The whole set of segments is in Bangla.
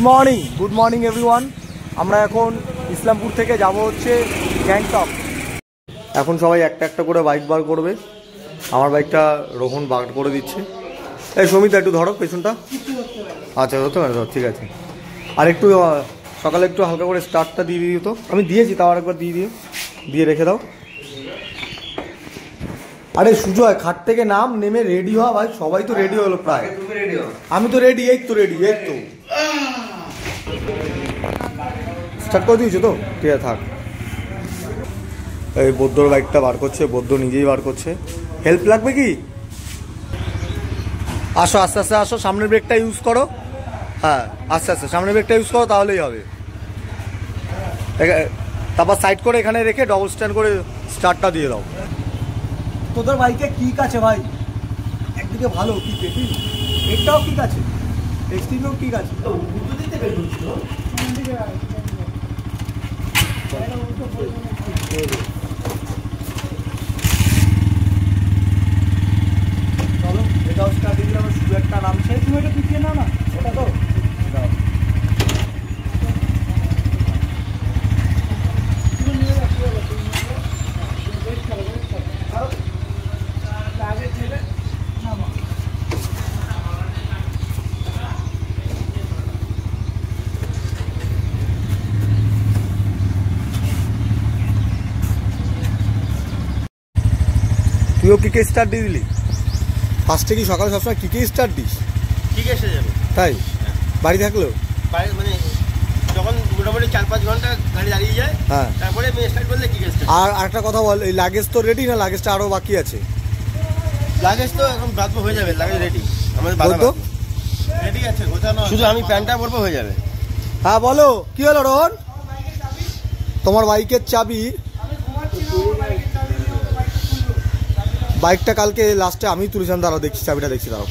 Morning everyone. আমরা এখন ইসলামপুর থেকে যাব হচ্ছে গ্যাংটক। এখন সবাই একটা একটা করে বাইক বার করবে। আমার বাইকটা রোহন বার করে দিচ্ছে। এই সমিতা একটু ধরো পেছনটা। আচ্ছা ধরতে পারে, ঠিক আছে। আর একটু সকালে একটু হালকা করে স্টার্টটা দিয়ে দিও তো। আমি দিয়েছি, তাও আরেকবার দিয়ে রেখে দাও। আরে সুজয়, খাট থেকে নাম, নেমে রেডি হওয়া। ভাই সবাই তো রেডি হলো প্রায়। আমি তো রেডি, এই তো স্টার্ট করে দিয়েছো তো? ঠিক আছে থাক। এই বৌদ্ধর বাইকটা বার করছে, বৌদ্ধ নিজেই বার করছে। হেল্প লাগবে কি? আসো আস্তে আস্তে আসো, সামনের ব্রেকটা ইউজ করো। হ্যাঁ আস্তে আস্তে সামনের ব্রেকটা ইউজ করো, তাহলেই হবে। তারপর সাইড করে এখানে রেখে ডবল স্ট্যান্ড করে স্টার্টটা দিয়ে দাও। তোদের বাইকে কিক আছে ভাই, একদিকে ভালো কিক, এটাও কিক আছে, এক্সট্রিমেও কিক আছে। চলো এটাও স্টার্ট দিয়ে দিলাম। শুধু একটা নামছে, তুমি এটা পিছিয়ে নাও না, ওটা তো তুইও কিকে স্টার্ট দিয়ে দিলি? ফার্স্টে কি সকাল সবসময় কিকে স্টার্ট দিস? ঠিক এসে যাবে তাই? বাড়ি থাকলেও মানে যখন মোটামুটি 4-5 ঘন্টা গাড়ি দাঁড়িয়ে যায়, হ্যাঁ, তারপরে আমি স্টার্ট করলে কিকে স্টার্ট। আর একটা কথা বল, এই লাগেজ তো রেডি না লাগেজটা আরও বাকি আছে? লাগেজ তো এখন বাঁধবো, হয়ে যাবে, লাগেজ রেডি আমাদের বাঁধবো, রেডি আছে, গোছানো। শুধু আমি প্যান্টটা পরবো, হয়ে যাবে। হ্যাঁ বলো, কি হলো রোহন? তোমার বাইকের চাবি? বাইকটা কালকে লাস্টে আমি তুলেছিলাম, দাঁড়াও দেখছি, চাবিটা দেখছি, দাঁড়াও।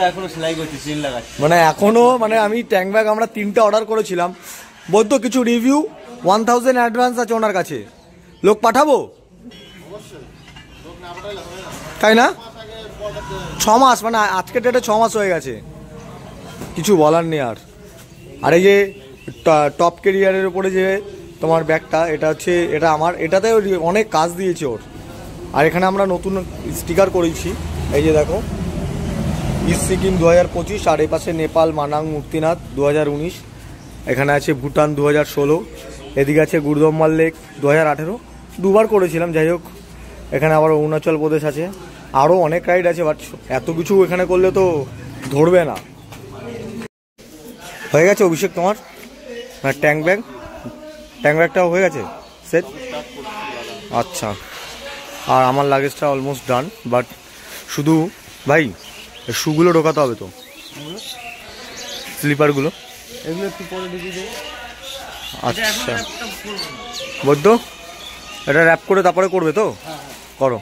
এখনো সেলাই করছি, চেন লাগাচ্ছি। মানে এখনো, মানে আমি ট্যাঙ্ক ব্যাগ আমরা 3টে অর্ডার করেছিলাম। বলতো কিছু রিভিউ 1000 অ্যাডভান্স আছে ওনার কাছে, লোক পাঠাবো? তাই না? 6 মাস, মানে আজকের ডেটে 6 মাস হয়ে গেছে, কিছু বলার নেই আর। আর এই যে টপ ক্যারিয়ারের উপরে যে তোমার ব্যাগটা, এটা হচ্ছে, এটা আমার, এটাতে অনেক কাজ দিয়েছে ওর। আর এখানে আমরা নতুন স্টিকার করেছি, এই যে দেখো, ইস্ট সিকিম 2025, আর এই পাশে নেপাল মানাং মূর্তিনাথ 2019, এখানে আছে ভুটান 2016, এদিকে আছে গুরদম্মাল লেক 2018, দুবার করেছিলাম। যাই হোক, এখানে আবার অরুণাচল প্রদেশ আছে, আরও অনেক রাইড আছে, বাট এত কিছু এখানে করলে তো ধরবে না। হয়ে গেছে অভিষেক তোমার ট্যাঙ্ক ব্যাগটাও হয়ে গেছে সেট? আচ্ছা, আর আমার লাগেজটা অলমোস্ট ডান, বাট শুধু ভাই শুগুলো ঢোকাতে হবে তো, স্লিপারগুলো, এগুলো একটু পরে ঢুকিয়ে দেবো। আচ্ছা বৈদ্য, এটা র্যাপ করে তারপরে করবে তো? করো।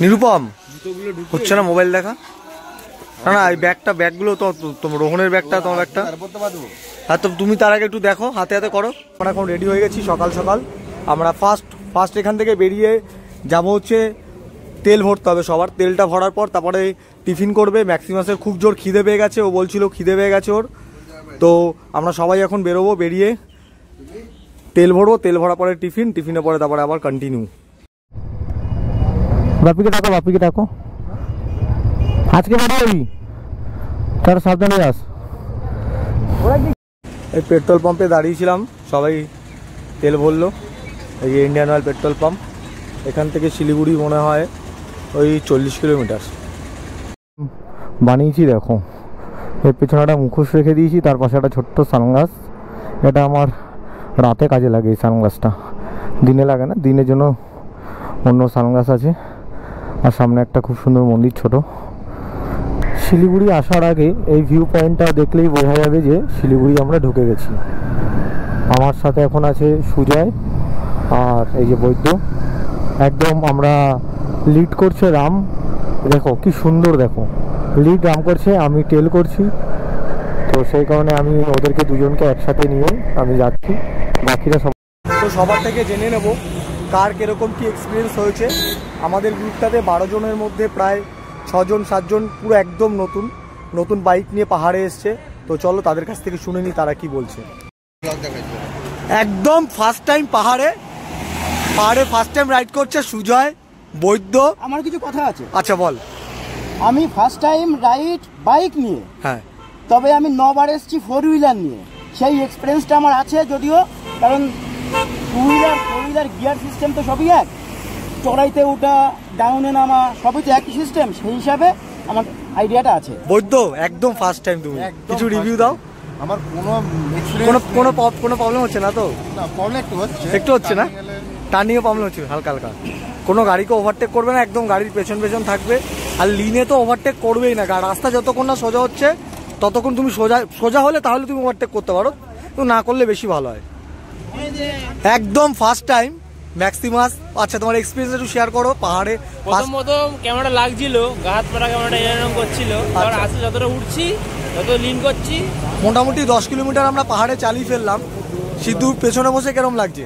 নিরুপম হচ্ছে না মোবাইল দেখা? না এই ব্যাগগুলো তো রোহনের ব্যাগটা, তোমার ব্যাগটা। হ্যাঁ, তো তুমি তার আগে একটু দেখো, হাতে হাতে করো। আমরা এখন রেডি হয়ে গেছি সকাল সকাল। আমরা ফার্স্ট এখান থেকে বেরিয়ে যাব হচ্ছে তেল ভরতে হবে সবার। তেলটা ভরার পর তারপরে টিফিন করবে। ম্যাক্সিমাসের খুব জোর খিদে পেয়ে গেছে, ও বলছিল খিদে পেয়ে গেছে ওর। তো আমরা সবাই এখন বেরোবো, বেরিয়ে তেল ভরবো, তেল ভরার পরে টিফিনের পরে তারপরে আবার কন্টিনিউ। বাপিকে ডাকো আজকে বাড়ি, তার সাবধানে আস। এই পেট্রোল পাম্পে দাঁড়িয়েছিলাম, সবাই তেল ভরলো। এই যে ইন্ডিয়ান অয়েল পেট্রোল পাম্প, এখান থেকে শিলিগুড়ি মনে হয় ওই 40 কিলোমিটার। বানিয়েছি দেখো, এর পেছনে একটা মুখোশ রেখে দিয়েছি, তার পাশে একটা ছোট্ট সানগ্লাস। এটা আমার রাতে কাজে লাগে, এই সানগ্লাসটা দিনে লাগে না, দিনের জন্য অন্য সানগ্লাস আছে। আর সামনে একটা খুব সুন্দর মন্দির ছোট। শিলিগুড়ি আসার আগে এই ভিউ পয়েন্টটা দেখলেই বোঝা যাবে যে শিলিগুড়ি আমরা ঢুকে গেছি। আমার সাথে এখন আছে সুজয় আর এই যে বৈদ্য। একদম আমরা লিড করছে রাম, দেখো কি সুন্দর, দেখো লিড রাম করছে, আমি টেল করছি। তো সেই কারণে আমি ওদেরকে দুজনকে একসাথে নিয়ে আমি যাচ্ছি, বাকিরা সব। তো সবার থেকে জেনে নেব কার কীরকম কী এক্সপিরিয়েন্স হয়েছে। আমাদের গ্রুপটাতে 12 জনের মধ্যে প্রায় 6 জন 7 জন পুরো একদম নতুন বাইক নিয়ে পাহাড়ে এসছে। তো চলো তাদের কাছ থেকে শুনে নিই তারা কি বলছে। একদম ফার্স্ট টাইম পাহাড়ে ফার্স্ট টাইম রাইড করছে সুজয় বৈদ্য। আমার কিছু কথা আছে। আচ্ছা বল। আমি ফার্স্ট টাইম রাইড বাইক নিয়ে, হ্যাঁ, তবে আমি 9 বার এসেছি 4 হুইলার নিয়ে। সেই এক্সপিরিয়েন্সটা আমার আছে, যদিও কারণ 2 হুইলার 4 হুইলার গিয়ার সিস্টেম তো সবই এক, চড়াইতে ওঠা ডাউনে নামা সবই তো একই সিস্টেম, সেই হিসাবে আমার আইডিয়াটা আছে। বৈদ্য একদম ফার্স্ট টাইম, তুমি কিছু রিভিউ দাও। আমার কোনো প্রবলেম হচ্ছে না তো? না, প্রবলেম একটু হচ্ছে না, টার্নিংয়ে প্রবলেম হচ্ছে হালকা হালকা। কোনো গাড়িকে ওভারটেক করবে না, একদম গাড়ির পেছন থাকবে। আর লিনে তো ওভারটেক করবেই না, রাস্তা যতক্ষণ না সোজা হচ্ছে ততক্ষণ তুমি সোজা হলে তাহলে তুমি ওভারটেক করতে পারো, তো না করলে বেশি ভালো হয়। একদম ফার্স্ট টাইম ম্যাক্সিমাস। আচ্ছা, তোমার এক্সপিরিয়েন্স একটু শেয়ার করো। পাহাড়ে প্রথম ক্যামেরাটা লাগছিল, গাহাত পাড়া ক্যামেরাটা এরকম করছিল, আর আস্তে যতটা উঠছি তত লিন করছি। মোটামুটি 10 কিলোমিটার আমরা পাহাড়ে চালিয়ে ফেললাম। সিদ্ধু পেছনে বসে কেরম লাগছে?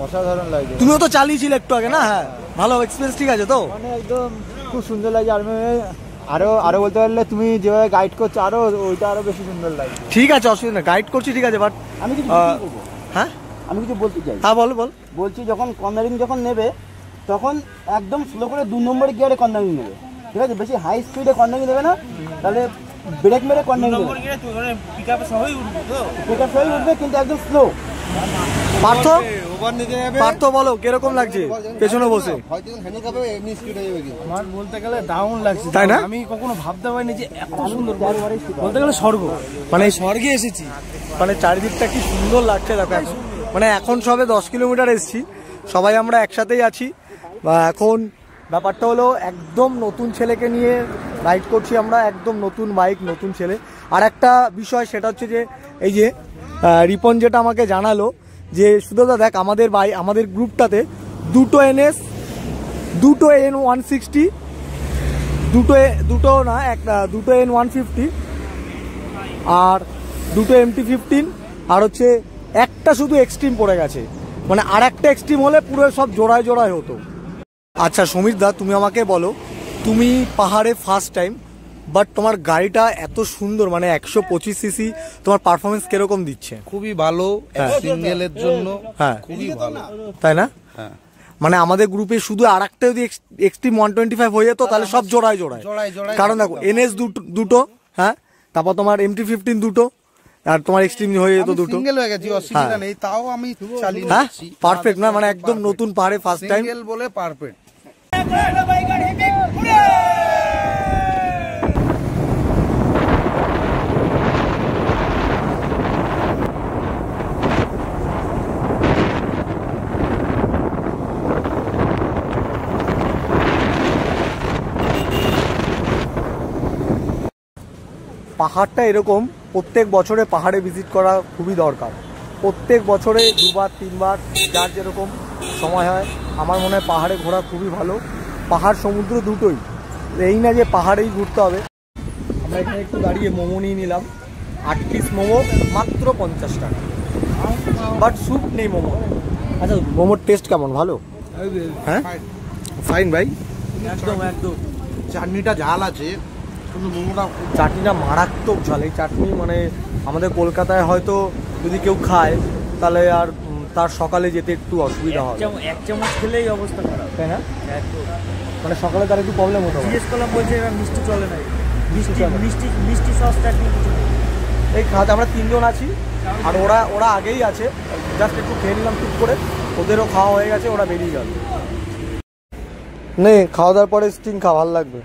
অসাধারণ লাগছে। তুমিও তো চালিয়েছিলে একটু আগে না? হ্যাঁ, ভালো এক্সপিরিয়েন্স, ঠিক আছে তো? মানে একদম খুব সুন্দর লাগছে। আর আরো বলতে পারলে তুমি যেভাবে গাইড করছো আরো ওইটা আরো বেশি সুন্দর লাগছে। ঠিক আছে, অসুবিধা নেই, গাইড করছি, ঠিক আছে। বাট আমি কিছু হ্যাঁ, আমি কিছু বলতে চাই। হ্যাঁ বল। বলছি যখন কর্নারিং যখন নেবে তখন একদম স্লো করে 2 নম্বর গিয়ারে কর্নারিং নেবে, ঠিক আছে? বেশি হাই স্পিডে কর্নারিং নেবে না, তাহলে ব্রেক মেরে কর্নারিং নেবে। পিকআপ সহই উঠবে কিন্তু একদম স্লো। পার্থ বলো কিরকম লাগছে পেছনে বসে? আমার বলতে গেলে দারুণ লাগছে, তাই না? আমি কখনো ভাবতে পারিনি যে এত সুন্দর, বলতে গেলে স্বর্গ, মানে স্বর্গে এসেছি। মানে চারিদিকটা কি সুন্দর লাগছে দেখো। এখন মানে এখন সবে 10 কিলোমিটার এসেছি, সবাই আমরা একসাথেই আছি। বা এখন ব্যাপারটা হলো একদম নতুন ছেলেকে নিয়ে রাইড করছি আমরা, একদম নতুন বাইক, নতুন ছেলে। আর একটা বিষয় সেটা হচ্ছে যে এই যে রিপন যেটা আমাকে জানালো যে সুদা দেখ আমাদের গ্রুপটাতে দুটো NS, দুটো N160, দুটো না একটা, দুটো N150 আর দুটো MT-15, আর হচ্ছে একটা শুধু এক্সট্রিম পড়ে গেছে। মানে আর একটা এক্সট্রিম হলে পুরো সব জোড়ায় হতো। আচ্ছা সমীর দা, তুমি আমাকে বলো, তুমি পাহাড়ে ফার্স্ট টাইম, বাট তোমার গাড়িটা এত সুন্দর, মানে 125 সিসি, তোমার পারফরমেন্স কিরকম দিচ্ছে? খুবই ভালো, সিঙ্গেলের জন্য হ্যাঁ খুবই ভালো, তাই না? হ্যাঁ। মানে আমাদের গ্রুপে শুধু আর একটা যদি এক্সট্রিম 125 হয়ে যেত তাহলে সব জোড়ায়। কারণ দেখো NS দুটো, হ্যাঁ, তারপর তোমার MT-15 দুটো, আর তোমার এক্সট্রিম হয়ে যেত দুটো। সিঙ্গেল হয়ে গেছি, অসুবিধা নেই, তাও আমি চালিয়ে হ্যাঁ, নিচ্ছি। পারফেক্ট না? মানে একদম নতুন পাহাড়ে ফার্স্ট টাইম সিঙ্গেল বলে পারফেক্ট। পাহাড়টা এরকম প্রত্যেক বছরে পাহাড়ে ভিজিট করা খুবই দরকার। প্রত্যেক বছরে 2বার 3বার যার যেরকম সময় হয়, আমার মনে হয় পাহাড়ে ঘোরা খুবই ভালো। পাহাড় সমুদ্র দুটোই, এই না যে পাহাড়েই ঘুরতে হবে। আমরা এখানে একটু দাঁড়িয়ে মোমো নিয়ে নিলাম, 8 পিস মোমো, মাত্র 50 টাকা, বাট স্যুপ নেই মোমো। আচ্ছা, মোমোর টেস্ট কেমন? ভালো? হ্যাঁ, ফাইন ভাই, একদম। চাটনিটা ঝাল আছে, কিন্তু মোমোটা চাটনিটা মারাত্মক ঝাল। এই চাটনি মানে আমাদের কলকাতায় হয়তো যদি কেউ খায় তাহলে আর তার সকালে যেতে একটু অসুবিধা হবে। 1 চামচ খেলেই অবস্থা খারাপ, তাই না? মানে সকালে তার একটু প্রবলেম হতো। জিজ্ঞেস করলাম, বলছে এবার মিষ্টি চলে না, মিষ্টি সস চাটনি কিছু নেই। এই খাতে আমরা 3 জন আছি, আর ওরা আগেই আছে, জাস্ট একটু খেয়ে নিলাম টুক করে, ওদেরও খাওয়া হয়ে গেছে, ওরা বেরিয়ে গেল। নে, খাওয়া দাওয়ার পরে স্টিং খা, ভালো লাগবে।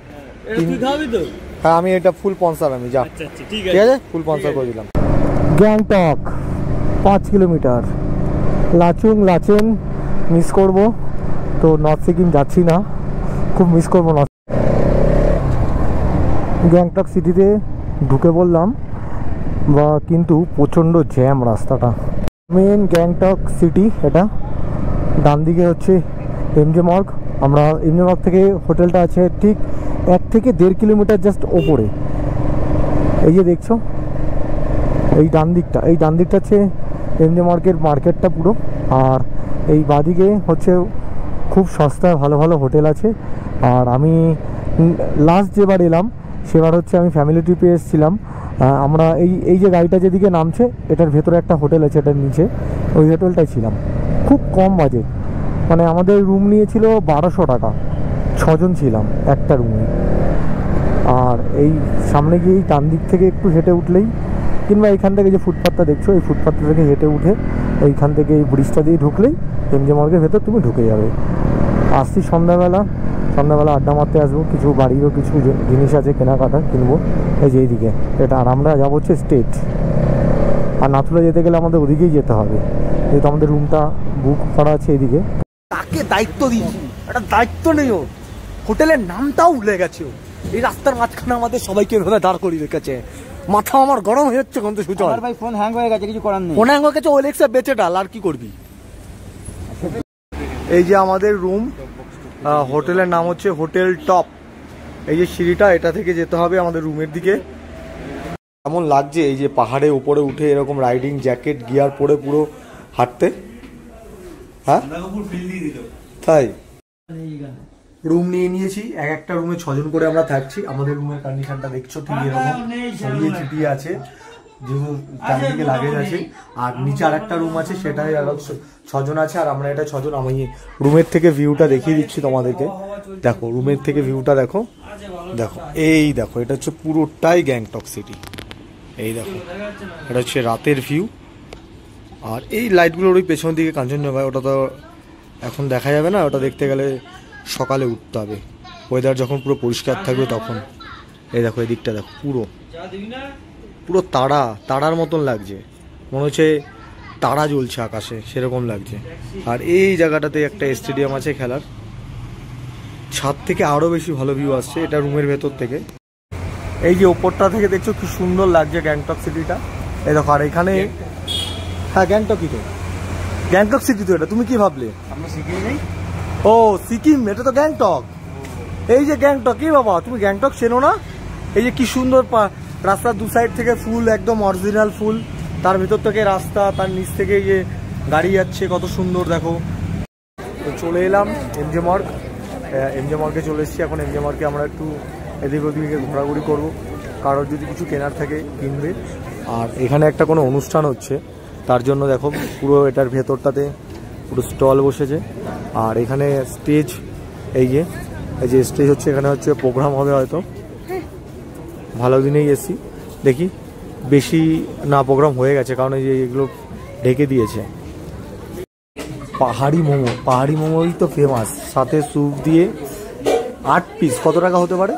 তুই খাবি তো? হ্যাঁ, আমি এটা ফুল স্পন্সর, আমি যা। আচ্ছা ঠিক আছে, ফুল স্পন্সর করে দিলাম। গ্যাংটক 5 কিলোমিটার, লাচেন মিস করব, তো নর্থ সিকিম যাচ্ছি না, খুব মিস করবো নর্থ। গ্যাংটক সিটিতে ঢুকে পড়লাম, বা কিন্তু প্রচণ্ড জ্যাম রাস্তাটা। মেন গ্যাংটক সিটি এটা, ডান দিকে হচ্ছে এমজে মর্গ। আমরা এমজে মর্গ থেকে হোটেলটা আছে ঠিক 1 থেকে 1.5 কিলোমিটার জাস্ট ওপরে। এই যে দেখছো এই ডান দিকটা হচ্ছে এমজে মর্গের মার্কেটটা পুরো, আর এই বাদিকে হচ্ছে খুব সস্তায় ভালো ভালো হোটেল আছে। আর আমি লাস্ট যেবার এলাম সেবার হচ্ছে আমি ফ্যামিলি ট্রিপে এসেছিলাম, আমরা এই যে গাড়িটা যেদিকে নামছে এটার ভেতরে একটা হোটেল আছে, এটার নিচে ওই হোটেলটাই ছিলাম। খুব কম বাজেট, মানে আমাদের রুম নিয়েছিল 1200 টাকা, 6 জন ছিলাম একটা রুমে। আর এই সামনে গিয়ে এই ডান দিক থেকে একটু হেঁটে উঠলেই, কিংবা এইখান থেকে যে ফুটপাথটা দেখছো এই ফুটপাথটা থেকে হেঁটে উঠে এইখান থেকে এই ব্রিজটা দিয়ে ঢুকলেই এমজে মর্গের ভেতর তুমি ঢুকে যাবে। আসছি সন্ধ্যাবেলা আড্ডা মারতে আসবো, কিছু বাড়িরও কিছু জিনিস আছে কেনাকাটা কিনবো এই যে এইদিকে এটা। আর আমরা যাবো হচ্ছে স্টেট, আর নাথুলা যেতে গেলে আমাদের ওদিকেই যেতে হবে, যেহেতু আমাদের রুমটা বুক করা আছে এইদিকে। তাকে দায়িত্ব দিয়েছি, একটা দায়িত্ব নেই ওর, হোটেলের নামটাও ভুলে গেছে ও। এই রাস্তার মাঝখানে আমাদের সবাইকে এভাবে দাঁড় করিয়ে রেখেছে, মাথা আমার গরম হয়ে যাচ্ছে কিন্তু সুচল। আমার ভাই ফোন হ্যাং হয়ে গেছে, কিছু করার নেই। ফোন হ্যাং হয়ে গেছে, ওলেক্সা বেঁচে ডাল, আর কি করবি। এই যে আমাদের রুম, হোটেলের নাম হচ্ছে হোটেল টপ। এই যে সিঁড়িটা, এটা থেকে যেতে হবে আমাদের রুমের দিকে। কেমন লাগছে এই যে পাহাড়ে উপরে উঠে এরকম রাইডিং জ্যাকেট গিয়ার পরে পুরো হাঁটতে, হ্যাঁ তাই। রুম নিয়ে নিয়েছি, একটা রুমে 6 জন করে আমরা থাকছি। আমাদের রুমের কন্ডিশনটা দেখছো ঠিক এরকম ছড়িয়ে ছিটিয়ে আছে, যেহেতু চারিদিকে লাগেজ আছে। আর নিচে আর একটা রুম আছে, সেটাই আরো 6 জন আছে, আর আমরা এটা 6 জন। আমি রুমের থেকে ভিউটা দেখিয়ে দিচ্ছি তোমাদেরকে। দেখো রুমের থেকে ভিউটা দেখো, এই দেখো এটা হচ্ছে পুরোটাই গ্যাংটক সিটি। এই দেখো এটা হচ্ছে রাতের ভিউ। আর এই লাইটগুলোর ওই পেছন দিকে কাঞ্চনজঙ্ঘা, ওটা তো এখন দেখা যাবে না, ওটা দেখতে গেলে সকালে উঠতে হবে, ওয়েদার যখন পুরো পরিষ্কার থাকবে তখন। এই দেখো এই দিকটা দেখো, পুরো তারার মতন লাগছে, মনে হচ্ছে তারা জ্বলছে আকাশে, সেরকম লাগছে। আর এই জায়গাটাতে একটা স্টেডিয়াম আছে খেলার, ছাদ থেকে আরো বেশি ভালো ভিউ আসছে এটা রুমের ভেতর থেকে। এই যে ওপরটা থেকে দেখছো কি সুন্দর লাগছে গ্যাংটক সিটিটা। এই দেখো, আর এখানে হ্যাঁ গ্যাংটকই তো, গ্যাংটক সিটি তো এটা। তুমি কি ভাবলে আমরা শিখিয়ে নেই? ও সিকিম, এটা তো গ্যাংটক। এই যে গ্যাংটক, কি বাবা তুমি গ্যাংটক চেনো না? এই যে কি সুন্দর রাস্তার দু সাইড থেকে ফুল, একদম অরিজিনাল ফুল, তার ভিতর থেকে রাস্তা, তার নিচ থেকে এই যে গাড়ি যাচ্ছে, কত সুন্দর দেখো। তো চলে এলাম এমজে মর্গ, এমজে মর্গে চলে এসেছি। এখন এমজে মর্গে আমরা একটু এদিক ওদিকে ঘোরাঘুরি করব, কারোর যদি কিছু কেনার থাকে কিনবে। আর এখানে একটা কোনো অনুষ্ঠান হচ্ছে, তার জন্য দেখো পুরো এটার ভেতরটাতে পুরো স্টল বসেছে। আর এখানে স্টেজ, এই যে স্টেজ হচ্ছে, এখানে হচ্ছে প্রোগ্রাম হবে হয়তো। ভালো দিনেই এসছি, দেখি বেশি না প্রোগ্রাম হয়ে গেছে, কারণ এই যে এগুলো ঢেকে দিয়েছে। পাহাড়ি মোমোই তো ফেমাস, সাথে স্যুপ দিয়ে 8 পিস, কত টাকা হতে পারে?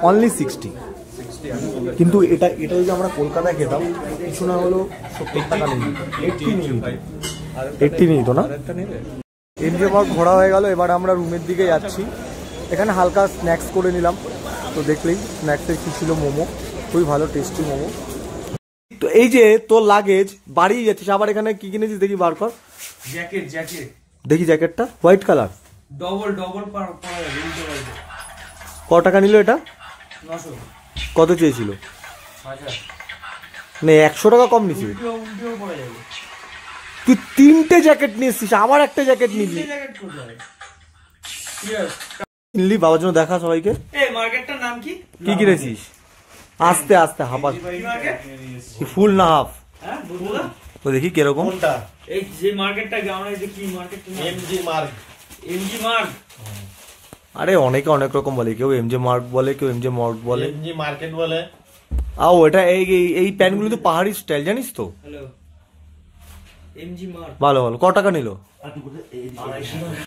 অনলি 60। কিন্তু এটা যদি আমরা কলকাতায় খেতাম, কিছু না হলো 70 টাকা নেই, 80 নেই তো না। এমজে মর্গ ঘোরা হয়ে গেল, এবার আমরা রুমের দিকে যাচ্ছি। এখানে হালকা স্ন্যাক্স করে নিলাম, তো দেখলেই স্ন্যাক্সের কি ছিল, মোমো, খুবই ভালো টেস্টি মোমো। তো এই যে তোর লাগেজ বাড়ি যাচ্ছিস, আবার এখানে কি কিনেছিস দেখি, বার কর। জ্যাকেট দেখি জ্যাকেটটা হোয়াইট কালার, ডবল ক টাকা নিল এটা? 900। কত চেয়েছিল? 1000। না 100 টাকা কম নিছিস। উল্টো পড়ে যাবে। তুই 3টে জ্যাকেট নিয়েছিস, আমার একটা জ্যাকেট নিবি। কিনলি বাবার জন্য, দেখা সবাইকে। এই মার্কেটটার নাম কি? কি কিনেছিস? আস্তে আস্তে হাফা, ফুল না হাফ? হ্যাঁ বলুন তো দেখি কিরকম। এই যে মার্কেটটা আমরা এই যে কি মার্কেটটা? এমজি মার্গ। আরে অনেকে অনেক রকম বলে, কেউ এমজে মার্গ বলে, কেউ এমজে মর্গ বলে, এমজি মার্কেট বলে। আও এটা এই প্যান্টগুলো তো পাহাড়ি স্টাইল, জানিস তো। হ্যালো এমজি মার্গ। ভালো ক টাকা নিল?